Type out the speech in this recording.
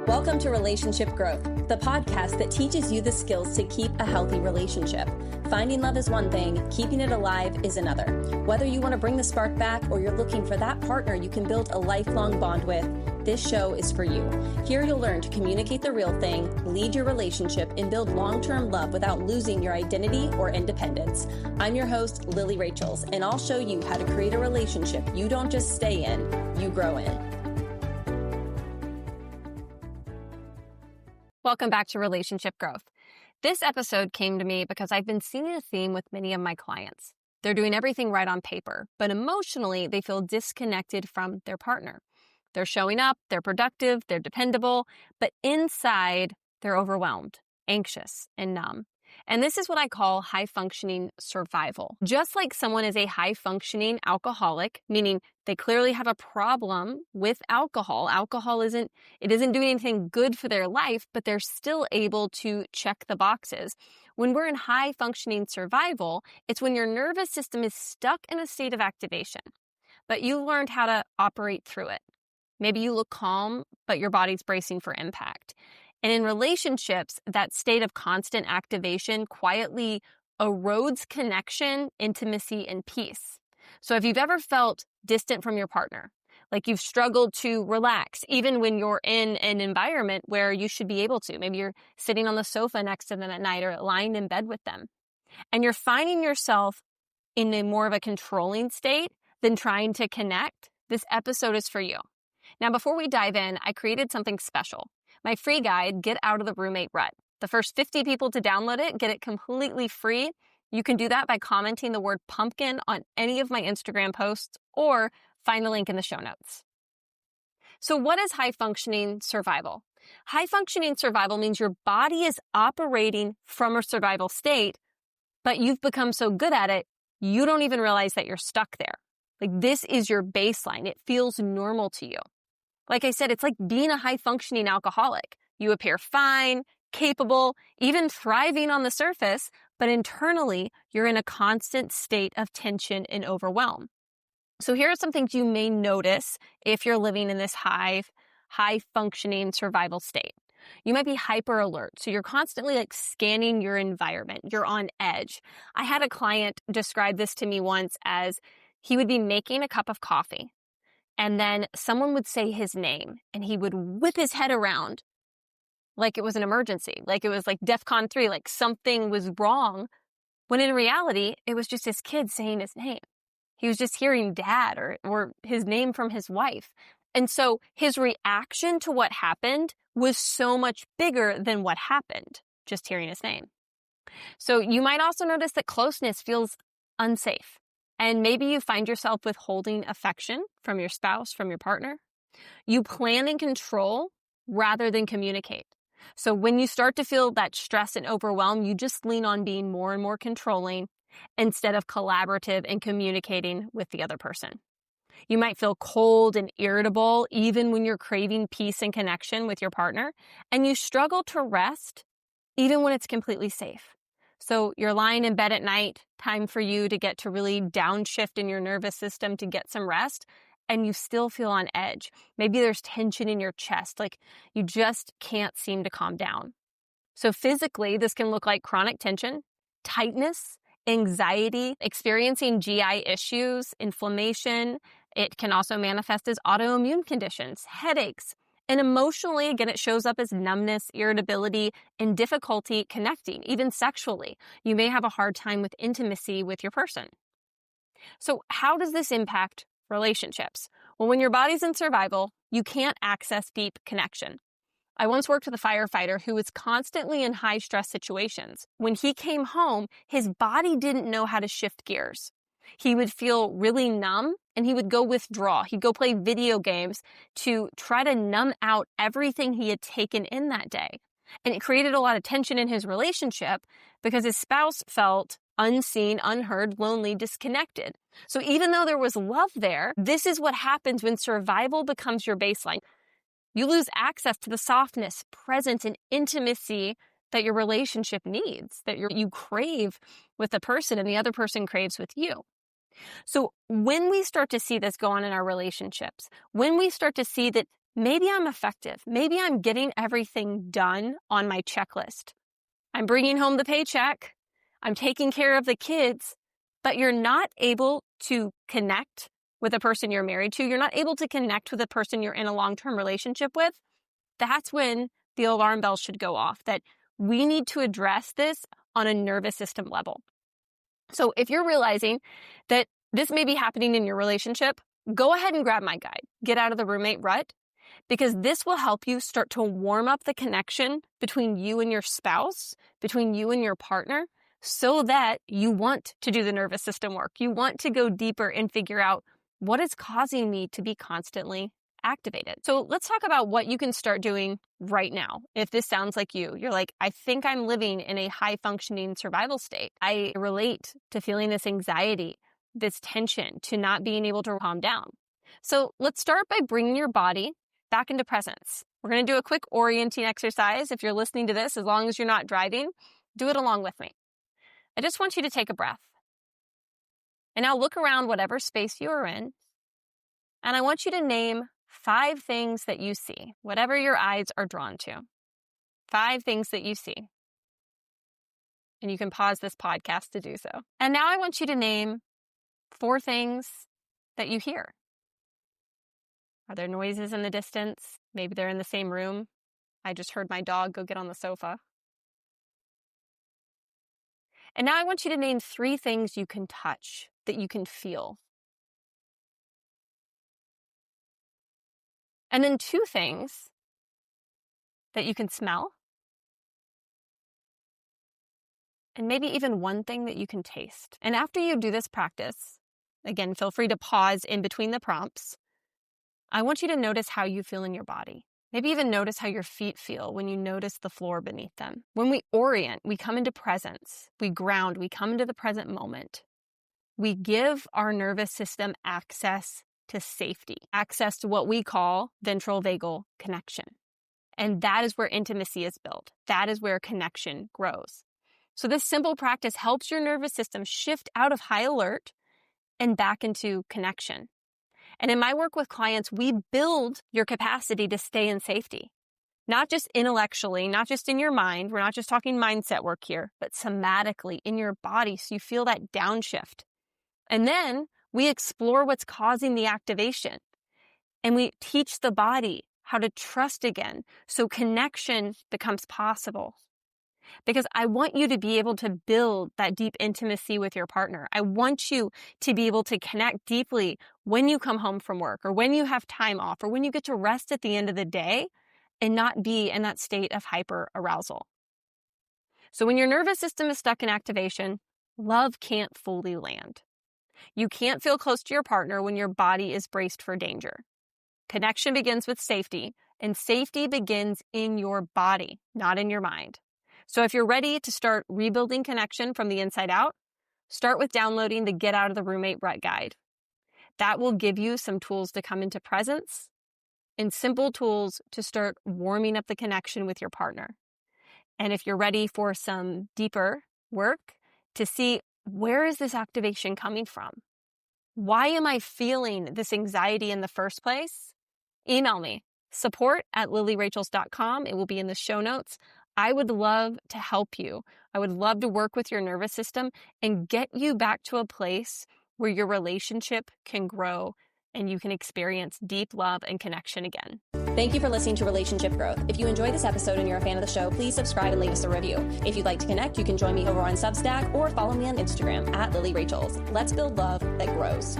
Welcome to Relationship Growth, the podcast that teaches you the skills to keep a healthy relationship. Finding love is one thing, keeping it alive is another. Whether you want to bring the spark back or you're looking for that partner you can build a lifelong bond with, this show is for you. Here you'll learn to communicate the real thing, lead your relationship, and build long-term love without losing your identity or independence. I'm your host, Lilly Rachels, and I'll show you how to create a relationship you don't just stay in, you grow in. Welcome back to Relationship Growth. This episode came to me because I've been seeing a theme with many of my clients. They're doing everything right on paper, but emotionally they feel disconnected from their partner. They're showing up, they're productive, they're dependable, but inside they're overwhelmed, anxious, and numb. And this is what I call high-functioning survival. Just like someone is a high-functioning alcoholic, meaning they clearly have a problem with alcohol. Alcohol isn't doing anything good for their life, but they're still able to check the boxes. When we're in high-functioning survival, it's when your nervous system is stuck in a state of activation, but you learned how to operate through it. Maybe you look calm, but your body's bracing for impact. And in relationships, that state of constant activation quietly erodes connection, intimacy, and peace. So if you've ever felt distant from your partner, like you've struggled to relax, even when you're in an environment where you should be able to, maybe you're sitting on the sofa next to them at night or lying in bed with them, and you're finding yourself in a more of a controlling state than trying to connect, this episode is for you. Now, before we dive in, I created something special. My free guide, Get Out of the Roommate Rut. The first 50 people to download it get it completely free. You can do that by commenting the word pumpkin on any of my Instagram posts or find the link in the show notes. So what is high-functioning survival? High-functioning survival means your body is operating from a survival state, but you've become so good at it, you don't even realize that you're stuck there. Like this is your baseline. It feels normal to you. Like I said, it's like being a high-functioning alcoholic. You appear fine, capable, even thriving on the surface, but internally, you're in a constant state of tension and overwhelm. So here are some things you may notice if you're living in this high-functioning survival state. You might be hyper alert. So you're constantly like scanning your environment. You're on edge. I had a client describe this to me once as he would be making a cup of coffee. And then someone would say his name and he would whip his head around like it was an emergency, like it was like DEFCON 3, like something was wrong, when in reality, it was just his kid saying his name. He was just hearing dad or his name from his wife. And so his reaction to what happened was so much bigger than what happened, just hearing his name. So you might also notice that closeness feels unsafe. And maybe you find yourself withholding affection from your spouse, from your partner. You plan and control rather than communicate. So when you start to feel that stress and overwhelm, you just lean on being more and more controlling instead of collaborative and communicating with the other person. You might feel cold and irritable even when you're craving peace and connection with your partner, and you struggle to rest even when it's completely safe. So you're lying in bed at night, time for you to get to really downshift in your nervous system to get some rest, and you still feel on edge. Maybe there's tension in your chest, like you just can't seem to calm down. So physically, this can look like chronic tension, tightness, anxiety, experiencing GI issues, inflammation. It can also manifest as autoimmune conditions, headaches. And emotionally, again, it shows up as numbness, irritability, and difficulty connecting, even sexually. You may have a hard time with intimacy with your person. So how does this impact relationships? Well, when your body's in survival, you can't access deep connection. I once worked with a firefighter who was constantly in high-stress situations. When he came home, his body didn't know how to shift gears. He would feel really numb and he would go withdraw. He'd go play video games to try to numb out everything he had taken in that day. And it created a lot of tension in his relationship because his spouse felt unseen, unheard, lonely, disconnected. So even though there was love there, this is what happens when survival becomes your baseline. You lose access to the softness, presence, and intimacy that your relationship needs, that you crave with the person and the other person craves with you. So when we start to see this go on in our relationships, when we start to see that maybe I'm effective. Maybe I'm getting everything done on my checklist. I'm bringing home the paycheck. I'm taking care of the kids, but you're not able to connect with a person you're married to. You're not able to connect with a person you're in a long-term relationship with. That's when the alarm bells should go off, that we need to address this on a nervous system level. So if you're realizing that this may be happening in your relationship, go ahead and grab my guide, Get Out of the Roommate Rut, because this will help you start to warm up the connection between you and your spouse, between you and your partner, so that you want to do the nervous system work. You want to go deeper and figure out what is causing me to be constantly activated. So let's talk about what you can start doing right now. If this sounds like you're like, I think I'm living in a high functioning survival state. I relate to feeling this anxiety, this tension, to not being able to calm down. So let's start by bringing your body back into presence. We're going to do a quick orienting exercise. If you're listening to this, as long as you're not driving, do it along with me. I just want you to take a breath. And now look around whatever space you are in. And I want you to name 5 things that you see, whatever your eyes are drawn to. 5 things that you see. And you can pause this podcast to do so. And now I want you to name 4 things that you hear. Are there noises in the distance? Maybe they're in the same room. I just heard my dog go get on the sofa. And now I want you to name 3 things you can touch, that you can feel. And then 2 things that you can smell. And maybe even 1 thing that you can taste. And after you do this practice, again, feel free to pause in between the prompts. I want you to notice how you feel in your body. Maybe even notice how your feet feel when you notice the floor beneath them. When we orient, we come into presence. We ground. We come into the present moment. We give our nervous system access to safety, access to what we call ventral vagal connection. And that is where intimacy is built. That is where connection grows. So this simple practice helps your nervous system shift out of high alert and back into connection. And in my work with clients, we build your capacity to stay in safety, not just intellectually, not just in your mind. We're not just talking mindset work here, but somatically in your body, so you feel that downshift. And then we explore what's causing the activation, and we teach the body how to trust again, so connection becomes possible. Because I want you to be able to build that deep intimacy with your partner. I want you to be able to connect deeply when you come home from work, or when you have time off, or when you get to rest at the end of the day and not be in that state of hyper arousal. So when your nervous system is stuck in activation, love can't fully land. You can't feel close to your partner when your body is braced for danger. Connection begins with safety, and safety begins in your body, not in your mind. So if you're ready to start rebuilding connection from the inside out, start with downloading the Get Out of the Roommate Rut Guide. That will give you some tools to come into presence and simple tools to start warming up the connection with your partner. And if you're ready for some deeper work to see, where is this activation coming from? Why am I feeling this anxiety in the first place? Email me, support@lillyrachels.com. It will be in the show notes. I would love to help you. I would love to work with your nervous system and get you back to a place where your relationship can grow and you can experience deep love and connection again. Thank you for listening to Relationship Growth. If you enjoyed this episode and you're a fan of the show, please subscribe and leave us a review. If you'd like to connect, you can join me over on Substack or follow me on Instagram @LillyRachels. Let's build love that grows.